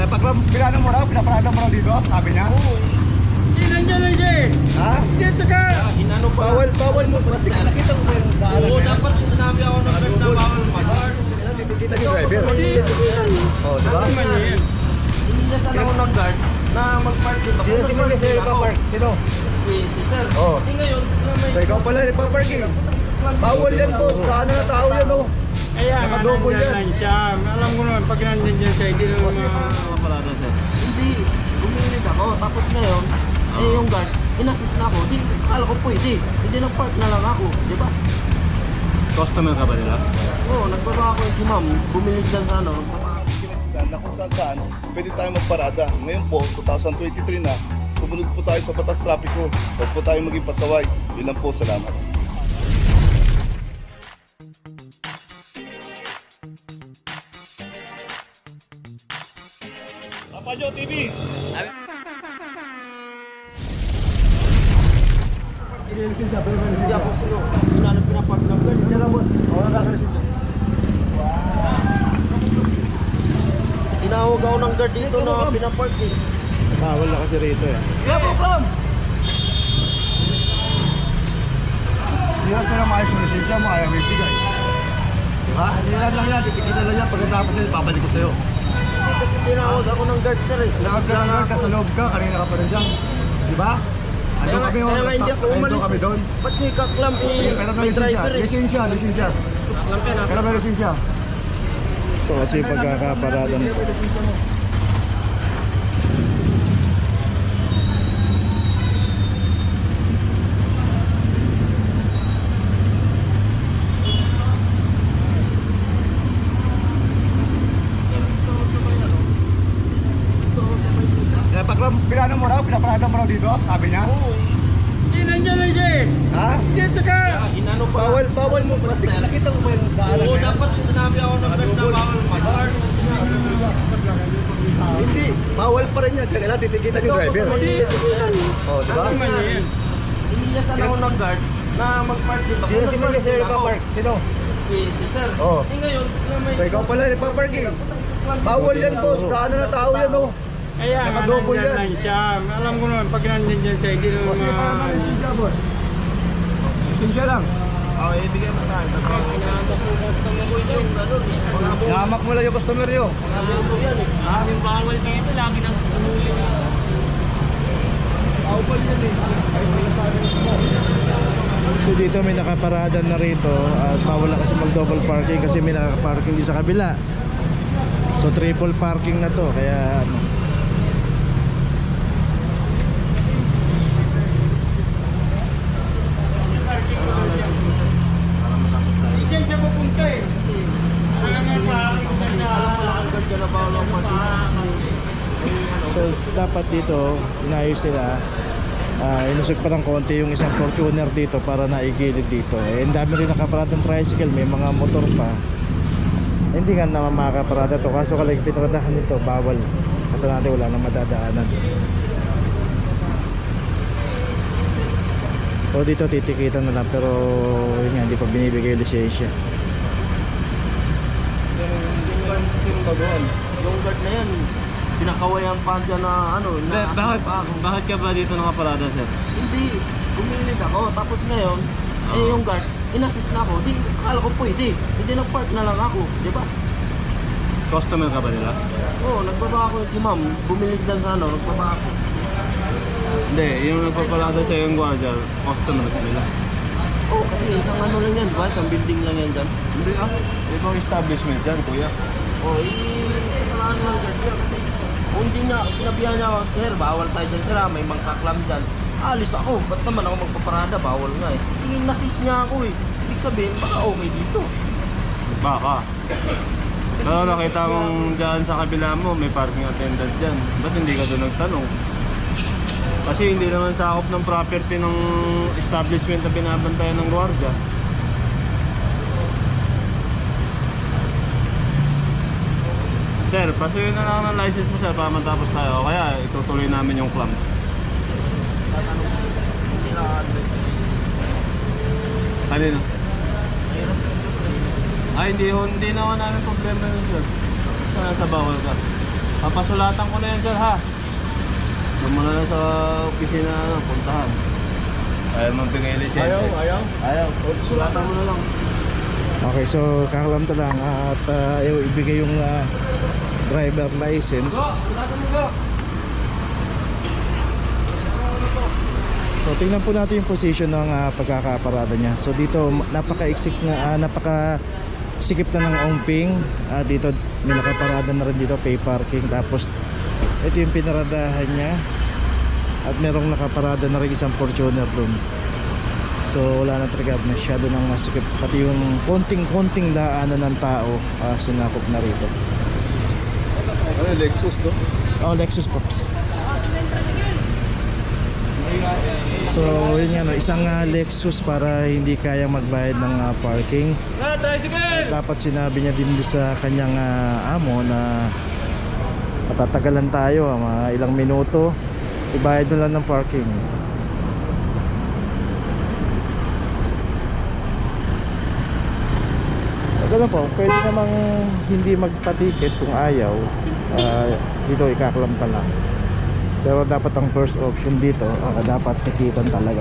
Pinano mo raw? Pinaparada mo raw dito? Sabi niya? Oo. Hindi nandiyan lang siya eh. Ha? Dito ka. Inano pa. Bawal mo. Nakita mo ba yung daanan Oo, niya? dapat sinabi ako ng guard na bawal mag-guard. Kita yung driver. Dito yan. Oh, diba? Ano man yan? Inilasan ako ng guard na mag-park dito. Sino nagpa-park? Sino? Si sir. Oo. Hindi ngayon, na may... So, ikaw pala nagpa-park eh. Bawal yan po. Saan na tao yan oh. Kaya nga Nakadouble nandiyan yan. lang siya. Alam ko naman, pag nandiyan dyan siya, hindi naman Parada sir. Hindi, bumilid ako. Tapos ngayon, yung guard, inassist na ako. Di, akala ko pwede. Hindi nag-park na lang ako. Di ba? Customer ka ba nila? Oo, nagbaba ako yung si ma'am. Bumilid lang sa ano. Na kung saan pwede tayo magparada. Ngayon po, 2023 na, sumunod po tayo sa batas trapiko. Huwag po tayo maging pasaway. Yun lang po, salamat. Papajo TV! Hindi ako sino. Hinanap pinapark ng guard. Yan lang mo. Oo, nakasalit. Tinawag ako ng guard dito na pinapark eh. Bawal na kasi rito eh. Yeah, problem! Hindi lang pero maayos mo lisensya mo, ayaw may bigay. Diba? Hindi lang yan, titignan lang yan. Pagkatapos yan, babalik ko sa'yo. Hindi kasi tinawag ako ng guard sir eh. Tinawag ka lang ka sa loob ka, kanina ka pa rin dyan. Diba? Ano kami Kaya nga hindi ako umalis. kami doon. Ba't may kaklam eh? Pero May driver eh. lisensya. Pero may lisensya. So kasi pagkakaparada nito. Pinano mo raw? Pinaparada mo raw dito? Sabi niya? Oo. Hindi nandiyan lang siya eh. Ha? Dito ka. Inano pa. Bawal mo. Nakita mo ba yung daanan Oo, niya? dapat sinabi ako ng guard na bawal mag-guard. Hindi. Bawal pa rin yan. Kailangan titikitan yung driver. Oh, diba? Ano man yan? Inilasan ako ng guard na mag-park dito. Sino nagpa-park? Sino? Si sir. Oo. Hindi ngayon, na may... So, ikaw pala nagpa-park eh. Bawal yan po. Saan na tao yan oh. Kaya nga Nakadouble nandiyan yan. lang siya. Alam ko naman, pag nandiyan dyan siya, hindi naman Lisensya, boss. Lisensya lang. Oo, ibigay mo sa akin. Inaantok ko customer ko yun. Ano eh. Mga abuso. Nahamak mo lang yung customer nyo. Mga abuso yan eh. Aming bawal dito, lagi nang umuli. Bawal yan eh. Ay, pinasabi mo. So dito may nakaparada na rito at bawal na kasi mag double parking kasi may nakaparking din sa kabila. So triple parking na to kaya ano. Diyan siya pupunta eh. Alam mo pa, Guard ka na bawal ako So dapat dito inayos sila. Inusog pa ng konti yung isang Fortuner dito para naigilid dito. Eh, ang dami rin nakaparada ng tricycle, may mga motor pa. Hindi nga naman makakaparada to kaso kalagpit radahan nito, bawal. Ito natin wala nang madadaanan. O dito titikitan na lang pero yun nga, hindi pa binibigay lisensya. Yung guard na yan, pinakawayan pa dyan na ano. Bakit ka ba dito nakaparada, sir? Hindi, bumilid ako. Tapos ngayon, yung guard, inassist na ako. Di, akala ko pwede. Hindi nag-park na lang ako. Di ba? Customer ka ba nila? Oo, nagbaba ako si ma'am. Bumilid lang sa ano, nagbaba ako. Hindi, yung nagpaparada sa yung guardia, customer ka nila. Oo, kasi isang ano lang yan, ba? Isang building lang yan dyan. Hindi ibang establishment dyan, kuya. Oo, kasalanan lang guard yan kasi kung hindi niya, sinabihan niya ako, sir, bawal tayo dyan sir, may magkaklam dyan. Alis ako, ba't naman ako magpaparada, bawal nga eh. Inassist niya ako eh. Ibig sabihin, baka okay dito. Baka. Kasi Pero nakita inassist niya mong dyan sa kabila mo, may parking attendant dyan. Ba't hindi ka doon nagtanong? Kasi hindi naman sakop ng property ng establishment na binabantayan ng guardia. Sir, pasuyin na lang ng license mo sir para matapos tayo. O kaya itutuloy namin yung clamp. Hindi na-address. Kanino? Ay, hindi naman namin problema yun sir. Sana sa bawal ka. Papasulatan ko na yan sir ha. Doon mo na lang sa opisina puntahan. Ayaw mong bigay lisensya. Ayaw. Sulatan mo na lang. Okay, so kakalamta lang at ibigay yung driver license. Sulatan mo bro. So tingnan po natin yung position ng pagkakaparada niya. So dito napaka-sikip na ng ongping. Dito may nakaparada na rin dito, pay parking. Tapos ito yung pinaradahan niya. At merong nakaparada na rin isang Fortuner doon. So wala na talaga masyado ng masikip. Pati yung konting daanan ng tao sinakop na rito. Ano, Lexus, no? Oh, Lexus Pops. So yun nga, no, isang Lexus para hindi kayang magbayad ng parking. Tricycle! Dapat sinabi niya din doon sa kanyang amo na matatagalan tayo, mga ilang minuto, ibayad na lang ng parking. Ganun po, pwede namang hindi magpa-ticket kung ayaw. Dito ikaklamta lang. Pero dapat ang first option dito, dapat tikitan talaga.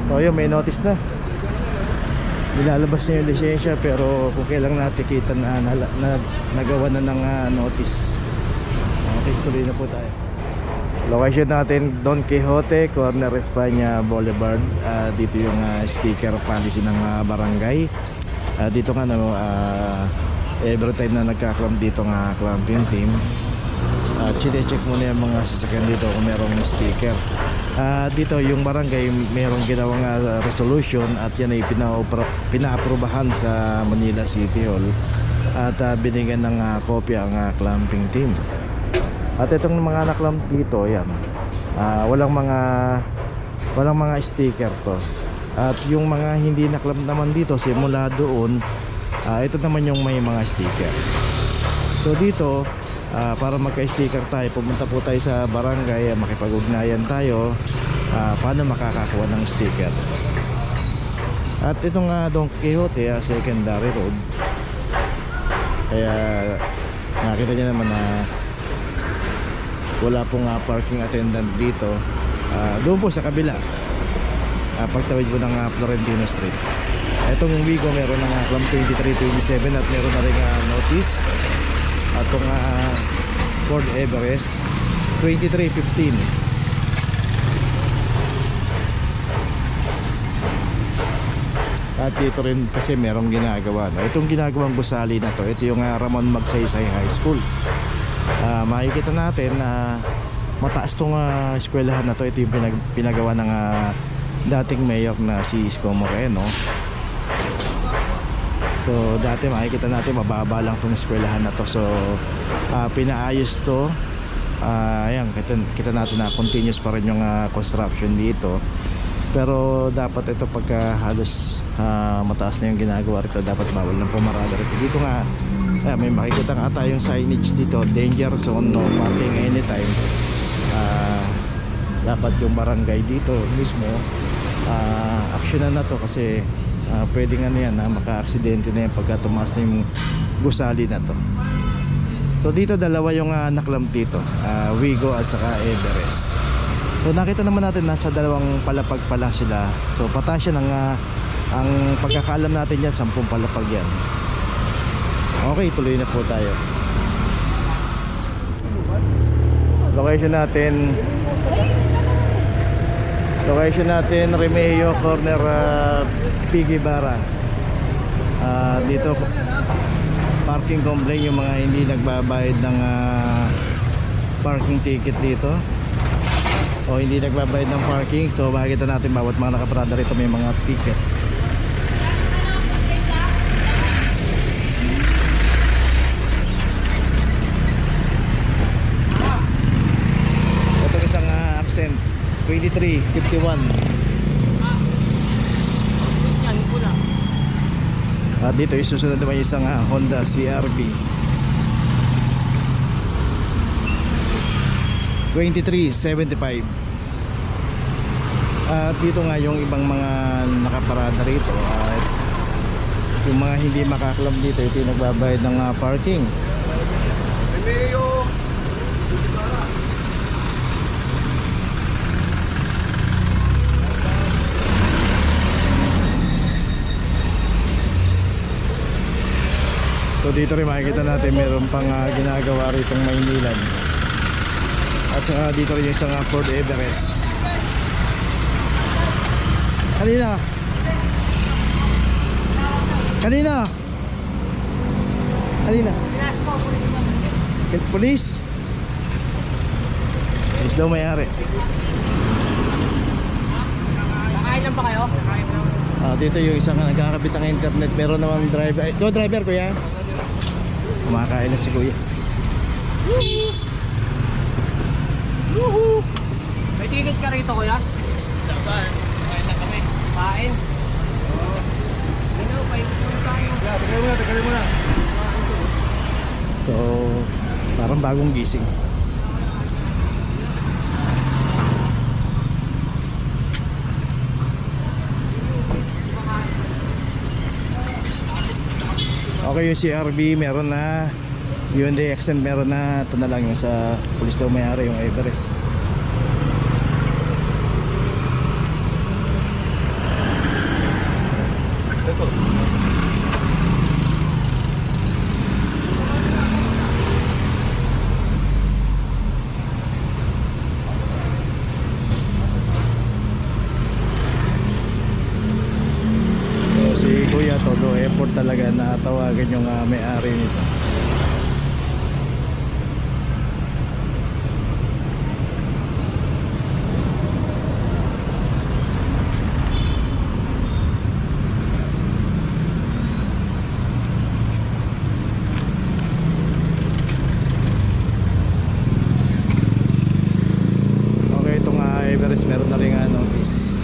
So yun, may notice na. Nilalabas niya yung lisensya, pero kung kailang natikitan nagawa na ng notice. Okay, tuloy na po tayo. Location natin, Don Quixote, corner España Boulevard. Dito yung sticker policy ng barangay. Dito nga every time na nagka-clamp dito nga clamping team, check muna yung mga sasakyan dito kung merong sticker. Dito yung barangay merong ginawang resolution at yan ay pinaaprubahan sa Manila City Hall at binigyan ng kopya ang clamping team. At itong mga naklamp dito, yan, walang mga sticker to. At yung mga hindi naklamp naman dito, simula doon, ito naman yung may mga sticker. So dito, para magka-sticker tayo, pumunta po tayo sa barangay, makipag-ugnayan tayo paano makakakuha ng sticker. At itong Don Quixote, secondary road, kaya nakita niyo naman na wala pong parking attendant dito. Doon po sa kabila, pagtawid po ng Florentino Street. Itong Wigo meron ng clamp 2327 at meron na rin notice. At itong Ford Everest 2315. At dito rin kasi merong ginagawa, no? Itong ginagawang gusali na to, ito yung Ramon Magsaysay High School. Makikita natin na mataas tong eskwelahan na to. Ito yung pinagawa ng dating mayor na si Isko Moreno. So dati makikita natin mababa lang tong eskwelahan na to. So pinaayos to. Ayan, kita natin na continuous pa rin yung construction dito. Pero dapat ito pagka halos mataas na yung ginagawa rito, dapat bawal ng pumarada rito. Dito nga may makikita nga tayong signage dito, danger zone, no parking anytime. Dapat yung barangay dito mismo aksyonan na to kasi pwedeng yan maka-aksidente na yan pagka tumaas na yung gusali na to. So dito dalawa yung naklamp dito, Wigo at saka Everest. So nakita naman natin nasa dalawang palapag pala sila. So pataas yan ang pagkakaalam natin yan, 10 palapag yan. Okay, tuloy na po tayo. Location natin Remeo corner Piggy Bara. Dito parking complaint yung mga hindi nagbabayad ng parking ticket dito o hindi nagbabayad ng parking. So makikita natin bawat mga nakaparada rito may mga ticket. Itong isang Accent 2351. At dito isusunod naman yung isang Honda CRV 2375. At dito nga yung ibang mga nakaparada rito. Yung mga hindi makaklab dito, ito yung nagbabayad ng parking. So dito rin makikita natin meron pang ginagawa rito ng Maynilan. At saka dito rin yung isang Ford Everest. Kanina Police daw may-ari. Nakain lang ba kayo? Dito yung isang nagkakabit ng internet, pero namang driver. Ikaw driver, kuya? Kumakain na si kuya. May ticket ka rito, kuya? Dapat. Kain na kami. Kain? Oo. Ano, paikot tayo. Tagay mo na. So, parang bagong gising. Okay, yung CRB meron na, Hyundai Accent meron na. Ito na lang yung sa pulis daw may-ari, yung Everest. So, si Kuya todo effort talaga na tawagan yung may-ari nito. Okay, itong Everest meron na rin notice.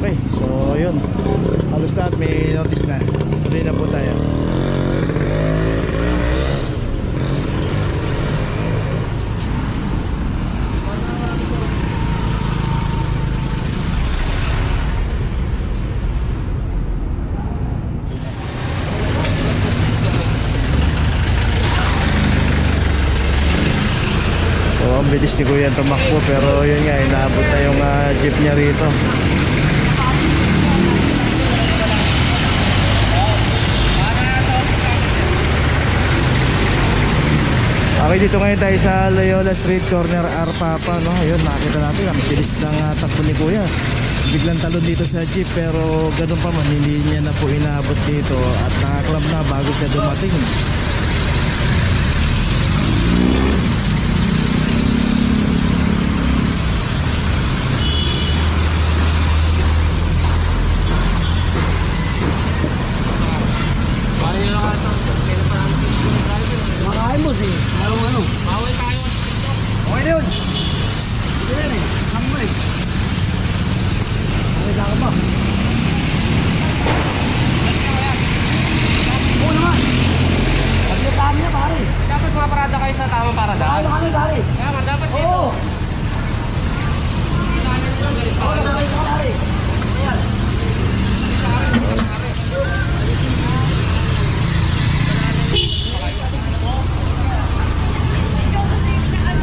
Okay, so yun, halos lahat may notice na. Tuloy na po tayo. So ang bilis ni Kuya tumakbo, pero yun nga, inaabot na yung jeep niya rito. Okay, dito ngayon tayo sa Loyola Street, corner Arpapa, no? Ayun, nakita natin ang bilis ng takbo ni Kuya. Biglang talon dito sa jeep, pero ganun pa man, hindi niya na po inaabot dito at nakaklab na bago siya dumating. Makain mo si. Ano? Bawal tayo. Okay na yun. Sige na eh. Ang mo eh. Okay ka ba? Oo naman. Pagkitahan niya pare. Dapat maparada kayo sa tamang parada. Ano kami pare? Kaya nga, dapat dito. Oo. Ganito. Oo naman ka pare. Ayan.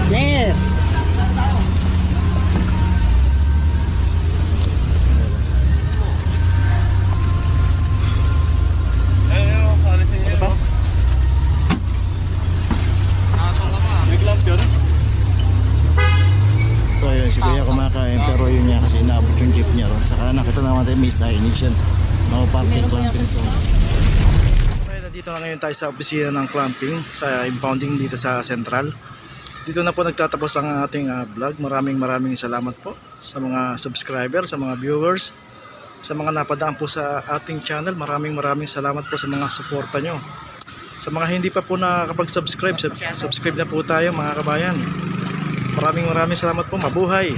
Yes. So ayun, si Kuya kumakain, pero yun nga kasi inaabot yung jeep niya ron. Saka nakita naman tayo may signage yan. No parking clamping zone. Okay, nandito na ngayon tayo sa opisina ng clamping, sa impounding dito sa Central. Dito na po nagtatapos ang ating vlog. Maraming salamat po sa mga subscriber, sa mga viewers, sa mga napadaan po sa ating channel. Maraming salamat po sa mga suporta nyo. Sa mga hindi pa po nakakapag-subscribe, subscribe na po tayo mga kabayan. Maraming salamat po. Mabuhay!